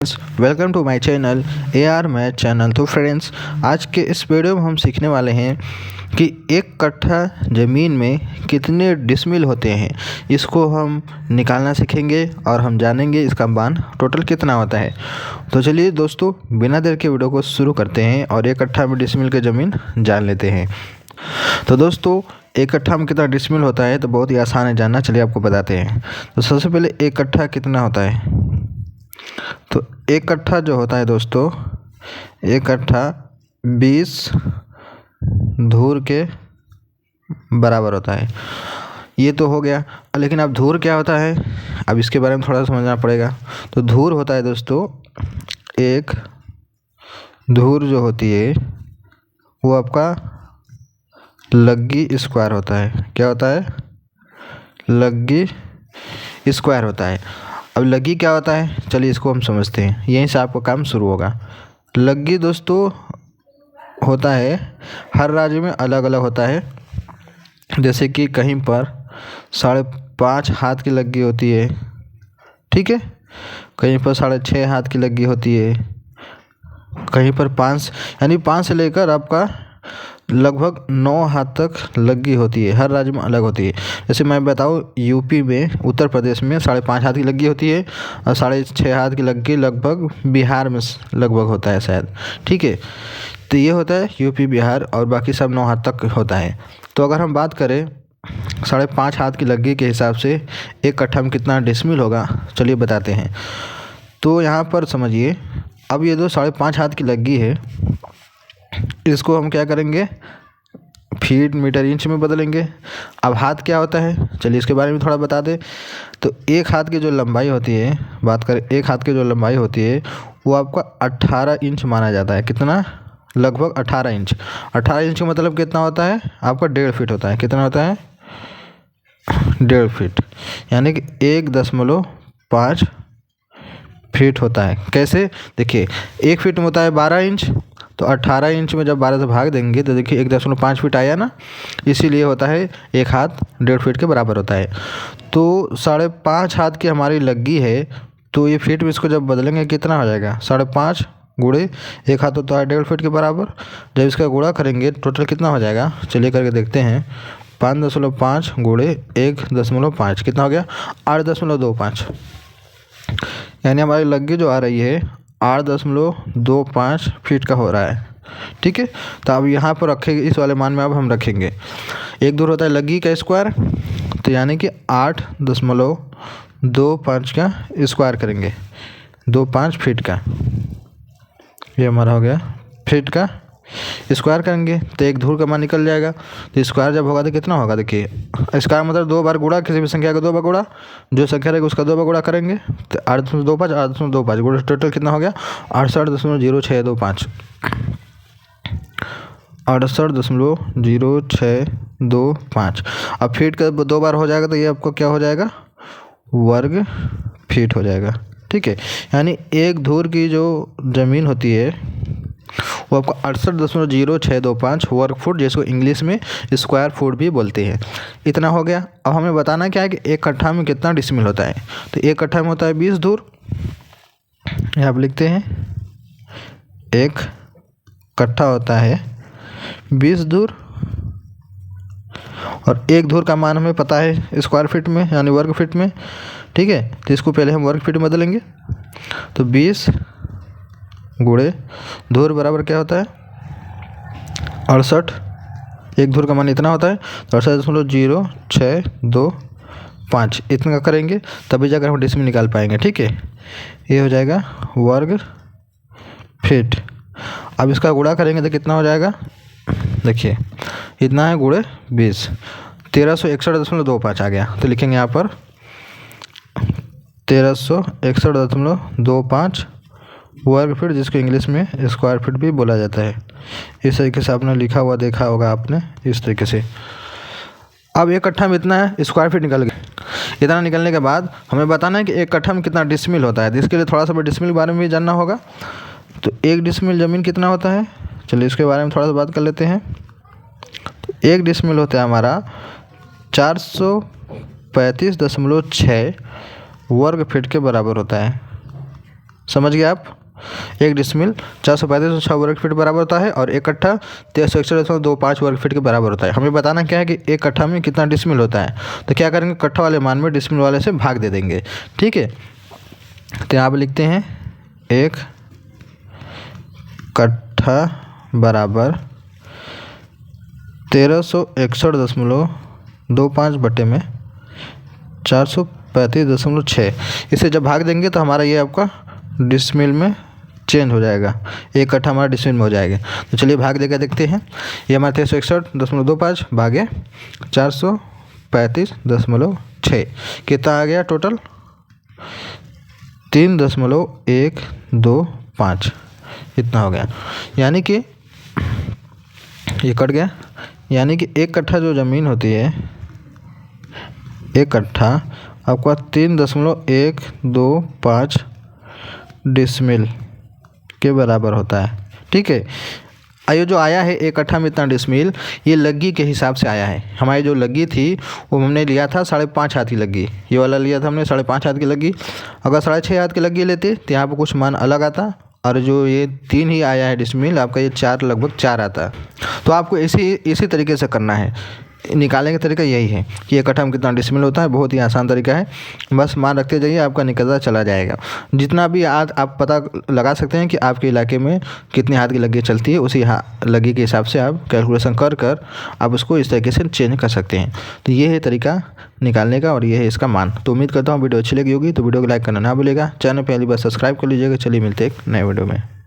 Welcome to my channel AR math channel. तो friends, आज के इस वीडियो में हम सीखने वाले हैं कि एक कट्ठा ज़मीन में कितने डिसमिल होते हैं। इसको हम निकालना सीखेंगे और हम जानेंगे इसका मान टोटल कितना होता है। तो चलिए दोस्तों, बिना देर के वीडियो को शुरू करते हैं और एक कट्ठा में डिसमिल की ज़मीन जान लेते हैं। तो दोस्तों, एक कट्ठा में कितना डिसमिल होता है तो बहुत ही आसान है जानना। चलिए आपको बताते हैं। तो सबसे पहले एक कट्ठा कितना होता है। तो एक कट्ठा जो होता है दोस्तों, एक कट्ठा 20 धूर के बराबर होता है। ये तो हो गया, लेकिन अब धूर क्या होता है, अब इसके बारे में थोड़ा समझना पड़ेगा। तो धूर होता है दोस्तों, एक धूर जो होती है वो आपका लग्गी स्क्वायर होता है। क्या होता है? लग्गी स्क्वायर होता है। अब लग्गी क्या होता है, चलिए इसको हम समझते हैं, यहीं से आपका काम शुरू होगा। लग्गी दोस्तों होता है, हर राज्य में अलग अलग होता है। जैसे कि कहीं पर 5.5 हाथ की लग्गी होती है, ठीक है। कहीं पर 6.5 हाथ की लग्गी होती है, कहीं पर 5 यानी 5 से लेकर आपका लगभग 9 हाथ तक लग्गी होती है। हर राज्य में अलग होती है। जैसे मैं बताऊँ, यूपी में, उत्तर प्रदेश में 5.5 हाथ की लग्गी होती है और 6.5 हाथ की लग्गी लगभग बिहार में लगभग होता है शायद, ठीक है। तो ये होता है यूपी, बिहार, और बाकी सब 9 हाथ तक होता है। तो अगर हम बात करें 5.5 हाथ की लग्गी के हिसाब से एक कट्ठा में कितना डिसमिल होगा, चलिए बताते हैं। तो यहाँ पर समझिए, अब ये जो 5.5 हाथ की लग्गी है, इसको हम क्या करेंगे, फीट, मीटर, इंच में बदलेंगे। अब हाथ क्या होता है, चलिए इसके बारे में थोड़ा बता दें। तो एक हाथ की जो लंबाई होती है, बात करें एक हाथ की जो लंबाई होती है, वो आपका 18 इंच माना जाता है। कितना? लगभग 18 इंच। 18 इंच का मतलब कितना होता है आपका? 1.5 फीट होता है। कितना होता है? 1.5 फीट, यानी कि 1.5 फीट होता है। कैसे? देखिए, 1 फीट में होता है 12 इंच, तो 18 इंच में जब 12 से भाग देंगे तो देखिए 1.5 फीट आया ना। इसीलिए होता है एक हाथ 1.5 फीट के बराबर होता है। तो 5.5 हाथ की हमारी लग्गी है, तो ये फीट में इसको जब बदलेंगे कितना हो जाएगा? 5.5 गुणे एक हाथ होता है 1.5 फीट के बराबर। जब इसका गुणा करेंगे टोटल कितना हो जाएगा, चलिए करके देखते हैं। 5.5 गुणे 1.5 कितना हो गया? 8.25, यानी हमारी लग्गी जो आ रही है 8.25 फीट का हो रहा है, ठीक है। तो अब यहाँ पर रखेंगे, इस वाले मान में अब हम रखेंगे एक दूर होता है लग्गी का स्क्वायर, तो यानी कि 8.25 का स्क्वायर करेंगे, 25 फीट का, ये हमारा हो गया फीट का स्क्वायर करेंगे तो एक धूर का मान निकल जाएगा। तो स्क्वायर जब होगा तो कितना होगा, देखिए स्क्वायर मतलब 2 बार गुणा, किसी भी संख्या का 2 बार गुणा, जो संख्या रहेगी उसका 2 बार गुणा करेंगे। तो 8.25 गुणा टोटल कितना हो गया? 68.0625, 68.0625। अब फीट का 2 बार हो जाएगा तो ये आपको क्या हो जाएगा? वर्ग फीट हो जाएगा, ठीक है। यानी एक धूर की जो ज़मीन होती है वो आपको 68.0625 वर्ग फुट, जिसको इंग्लिश में स्क्वायर फुट भी बोलते हैं। इतना हो गया। अब हमें बताना क्या है कि एक कट्ठा में कितना डिसमिल होता है। तो एक कट्ठा में होता है 20 धूर। यहाँ आप लिखते हैं एक कट्ठा होता है 20 धूर, और एक धूर का मान हमें पता है स्क्वायर फीट में, यानी वर्ग फीट में, ठीक है। तो इसको पहले हम वर्ग फीट में बदलेंगे। तो 20 गुणे धूर बराबर क्या होता है? 68। एक धूर का मान इतना होता है, तो 68.0625 इतना करेंगे तभी जाकर हम डिसमिल निकाल पाएंगे, ठीक है। ये हो जाएगा वर्ग फीट। अब इसका गुणा करेंगे तो कितना हो जाएगा, देखिए इतना है गुणे 20, 1361.25 आ गया। तो लिखेंगे यहाँ पर 1361.25 वर्ग फीट, जिसको इंग्लिश में स्क्वायर फीट भी बोला जाता है। इस तरीके से आपने लिखा हुआ देखा होगा आपने, इस तरीके से। अब एक कट्ठा में इतना है स्क्वायर फीट निकल गया। इतना निकलने के बाद हमें बताना है कि एक कट्ठा में कितना डिसमिल होता है। इसके लिए थोड़ा सा डिसमिल के बारे में भी जानना होगा। तो एक डिसमिल ज़मीन कितना होता है, चलिए इसके बारे में थोड़ा सा बात कर लेते हैं। तो एक डिसमिल होता है हमारा 435.6 वर्ग फीट के बराबर होता है। समझ गए आप। 1 डिसमिल 435.6 वर्ग फीट बराबर होता है और 1 कट्ठा 1361.25 वर्ग फीट के बराबर होता है। हमें बताना क्या है कि 1 कट्ठा में कितना डिसमिल होता है, तो क्या करेंगे, कट्ठा वाले मान में डिसमिल वाले से भाग दे देंगे। ठीक है, तो यहाँ पर लिखते हैं 1 कट्ठा बराबर 1361.25 बटे में 435.6। इसे जब भाग देंगे तो हमारा ये आपका डिसमिल में चेंज हो जाएगा, 1 कट्ठा हमारा डिसमिल में हो जाएगा। तो चलिए भाग देकर देखते हैं। ये हमारा 1361.25 भागे 435.6 कितना आ गया टोटल, 3.125 इतना हो गया। यानी कि ये कट गया, यानी कि 1 कट्ठा जो ज़मीन होती है, 1 कट्ठा आपका 3.125 डिसमिल के बराबर होता है। ठीक है, ये जो आया है 1 कट्ठा में इतना डिसमिल, ये लग्गी के हिसाब से आया है। हमारी जो लग्गी थी वो हमने लिया था 5.5 हाथ की लग्गी, ये वाला लिया था हमने 5.5 हाथ की लग्गी। अगर 6.5 हाथ की लग्गी लेते तो यहाँ पर कुछ मान अलग आता, और जो ये 3 ही आया है डिसमिल, आपका ये 4 लगभग 4 आता है। तो आपको इसी तरीके से करना है, निकालने का तरीका यही है कि 1 कट्ठा में कितना डिसमिल होता है। बहुत ही आसान तरीका है, बस मान रखते जाइए, आपका निकलता चला जाएगा। जितना भी आप पता लगा सकते हैं कि आपके इलाके में कितने हाथ की लग्गी चलती है, उसी लग्गी के हिसाब से आप कैलकुलेशन कर आप उसको इस तरीके से चेंज कर सकते हैं। तो ये है तरीका निकालने का और ये है इसका मान। तो उम्मीद करता हूँ वीडियो अच्छी लगी होगी, तो वीडियो को लाइक करना ना भूलिएगा। चैनल पहली बार सब्सक्राइब कर लीजिएगा। चलिए मिलते हैं एक नए वीडियो में।